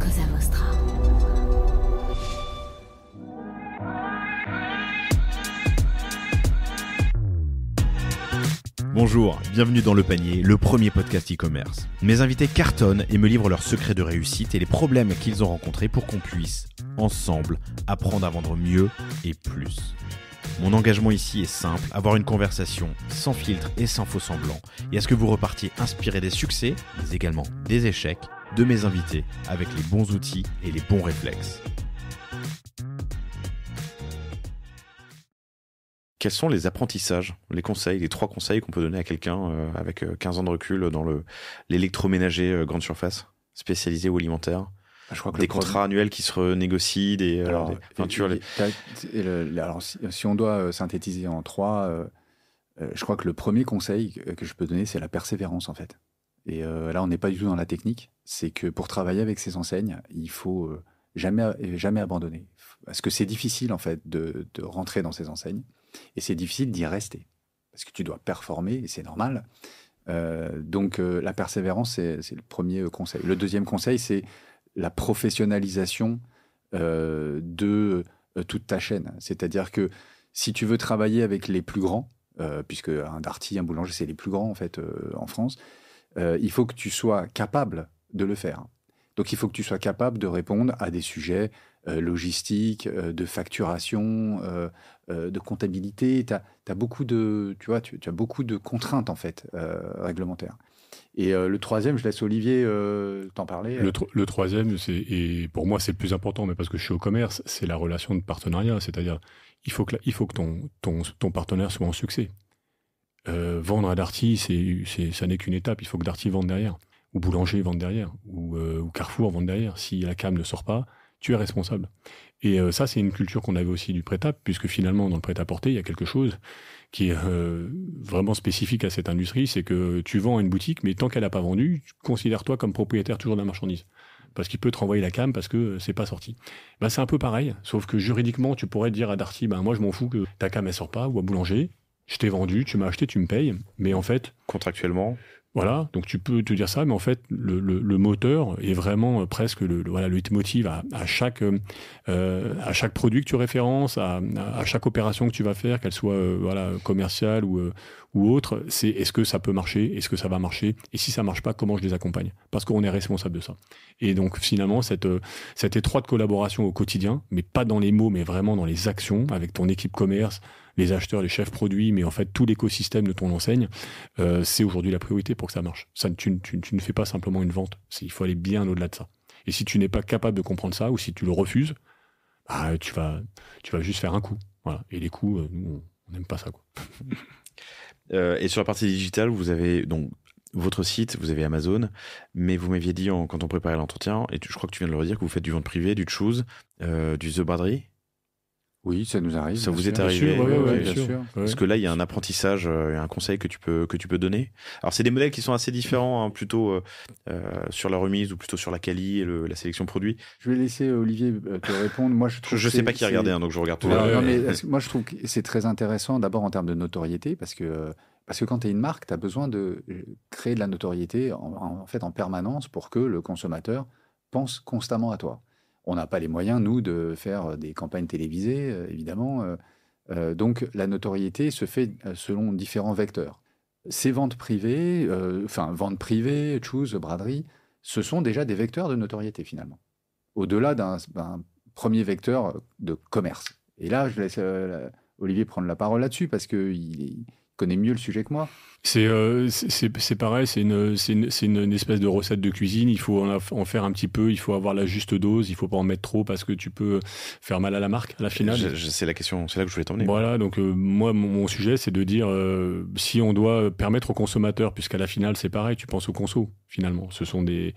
Cosa Vostra. Bonjour, bienvenue dans Le Panier, le premier podcast e-commerce. Mes invités cartonnent et me livrent leurs secrets de réussite et les problèmes qu'ils ont rencontrés pour qu'on puisse, ensemble, apprendre à vendre mieux et plus. Mon engagement ici est simple, avoir une conversation sans filtre et sans faux semblants, et à ce que vous repartiez inspiré des succès, mais également des échecs, de mes invités, avec les bons outils et les bons réflexes. Quels sont les apprentissages, les conseils, les 3 conseils qu'on peut donner à quelqu'un avec 15 ans de recul dans l'électroménager grande surface, spécialisé ou alimentaire? Je crois que des contrats annuels qui se renégocient, si on doit synthétiser en 3, je crois que le premier conseil que je peux donner, c'est la persévérance en fait. Et là, on n'est pas du tout dans la technique. C'est que pour travailler avec ces enseignes, il faut jamais abandonner. Parce que c'est difficile en fait de rentrer dans ces enseignes. Et c'est difficile d'y rester, parce que tu dois performer, et c'est normal. Donc la persévérance, c'est le premier conseil. Le deuxième conseil, c'est la professionnalisation de toute ta chaîne. C'est-à-dire que si tu veux travailler avec les plus grands, puisque un Darty, un boulanger, c'est les plus grands en fait en France, il faut que tu sois capable de le faire. Donc il faut que tu sois capable de répondre à des sujets logistiques, de facturation, de comptabilité. Tu as beaucoup de, tu as beaucoup de contraintes en fait réglementaires. Et le troisième, je laisse Olivier t'en parler. Le troisième, et pour moi c'est le plus important, mais parce que je suis au commerce, c'est la relation de partenariat. C'est-à-dire, il faut que ton partenaire soit en succès. Vendre à Darty, ça n'est qu'une étape. Il faut que Darty vende derrière, ou Boulanger vende derrière, ou Carrefour vende derrière. Si la cam ne sort pas, tu es responsable. Et ça, c'est une culture qu'on avait aussi du prêt-à-porter, puisque finalement, dans le prêt-à-porter, il y a quelque chose qui est vraiment spécifique à cette industrie, c'est que tu vends à une boutique, mais tant qu'elle n'a pas vendu, considère-toi comme propriétaire toujours de la marchandise. Parce qu'il peut te renvoyer la cam parce que c'est pas sorti. Ben, c'est un peu pareil, sauf que juridiquement, tu pourrais dire à Darty, moi je m'en fous que ta cam elle sort pas, ou à Boulanger, je t'ai vendu, tu m'as acheté, tu me payes, mais en fait... Contractuellement. Voilà, donc tu peux te dire ça, mais en fait, le moteur est vraiment presque le leitmotiv à chaque produit que tu références, à chaque opération que tu vas faire, qu'elle soit commerciale ou autre. C'est est-ce que ça peut marcher, est-ce que ça va marcher, et si ça marche pas, comment je les accompagne, parce qu'on est responsable de ça. Et donc finalement, cette étroite collaboration au quotidien, mais pas dans les mots, mais vraiment dans les actions, avec ton équipe commerce, les acheteurs, les chefs produits, mais en fait tout l'écosystème de ton enseigne, c'est aujourd'hui la priorité pour que ça marche. Ça, tu ne fais pas simplement une vente, il faut aller bien au-delà de ça. Et si tu n'es pas capable de comprendre ça, ou si tu le refuses, tu vas juste faire un coup. Voilà. Et les coups, nous, on n'aime pas ça, quoi. Et sur la partie digitale, vous avez donc votre site, vous avez Amazon, mais vous m'aviez dit quand on préparait l'entretien, et je crois que tu viens de le redire, que vous faites du vente privé, du Choose, du The Braderie. Oui, ça nous arrive. Ça vous est arrivé, bien sûr. Parce que là, il y a un apprentissage, un conseil que tu peux donner. Alors, c'est des modèles qui sont assez différents, plutôt sur la remise ou plutôt sur la quali et la sélection produit. Je vais laisser Olivier te répondre. Moi, je sais pas qui regardait, donc je regarde tout. Moi, je trouve que c'est très intéressant, d'abord en termes de notoriété, parce que quand tu es une marque, tu as besoin de créer de la notoriété en fait en permanence pour que le consommateur pense constamment à toi. On n'a pas les moyens, nous, de faire des campagnes télévisées, évidemment. Donc, la notoriété se fait selon différents vecteurs. Ces ventes privées, ventes privées, Choose, Braderie, ce sont déjà des vecteurs de notoriété, finalement. Au-delà d'un premier vecteur de commerce. Et là, je laisse Olivier prendre la parole là-dessus, parce qu'il connaît mieux le sujet que moi. C'est pareil, c'est une espèce de recette de cuisine. Il faut en faire un petit peu, il faut avoir la juste dose, il faut pas en mettre trop parce que tu peux faire mal à la marque à la finale. C'est la question, c'est là que je voulais t'emmener. Voilà, donc moi mon sujet c'est de dire si on doit permettre aux consommateurs, puisqu'à la finale c'est pareil, tu penses aux consos finalement. Ce sont des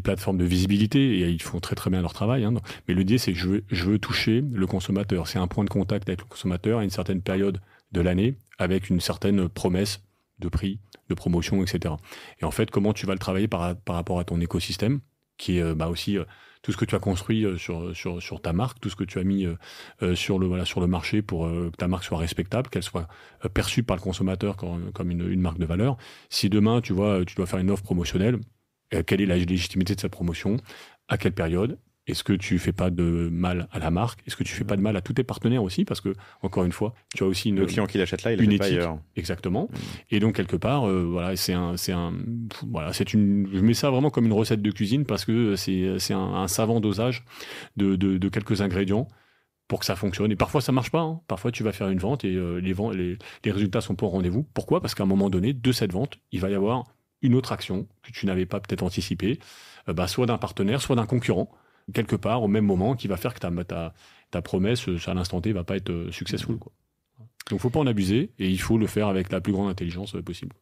plateformes de visibilité et ils font très très bien leur travail. Mais l'idée c'est que je veux toucher le consommateur. C'est un point de contact avec le consommateur à une certaine période de l'année avec une certaine promesse de prix, de promotion, etc. Et en fait, comment tu vas le travailler par rapport à ton écosystème, qui est aussi tout ce que tu as construit sur ta marque, tout ce que tu as mis sur le marché pour que ta marque soit respectable, qu'elle soit perçue par le consommateur comme une marque de valeur. Si demain, tu dois faire une offre promotionnelle, quelle est la légitimité de cette promotion, à quelle période. Est-ce que tu fais pas de mal à la marque? Est-ce que tu fais pas de mal à tous tes partenaires aussi? Parce que, encore une fois, tu as aussi le client qui l'achète là, il une l'achète pas éthique. ailleurs. Exactement. Et donc, quelque part, voilà, je mets ça vraiment comme une recette de cuisine parce que c'est un savant dosage de quelques ingrédients pour que ça fonctionne. Et parfois, ça marche pas. Hein. Parfois, tu vas faire une vente et les résultats sont pas au rendez-vous. Pourquoi? Parce qu'à un moment donné, de cette vente, il va y avoir une autre action que tu n'avais pas peut-être anticipée, soit d'un partenaire, soit d'un concurrent, quelque part au même moment, qui va faire que ta promesse à l'instant T va pas être successful, quoi. Donc, faut pas en abuser et il faut le faire avec la plus grande intelligence possible.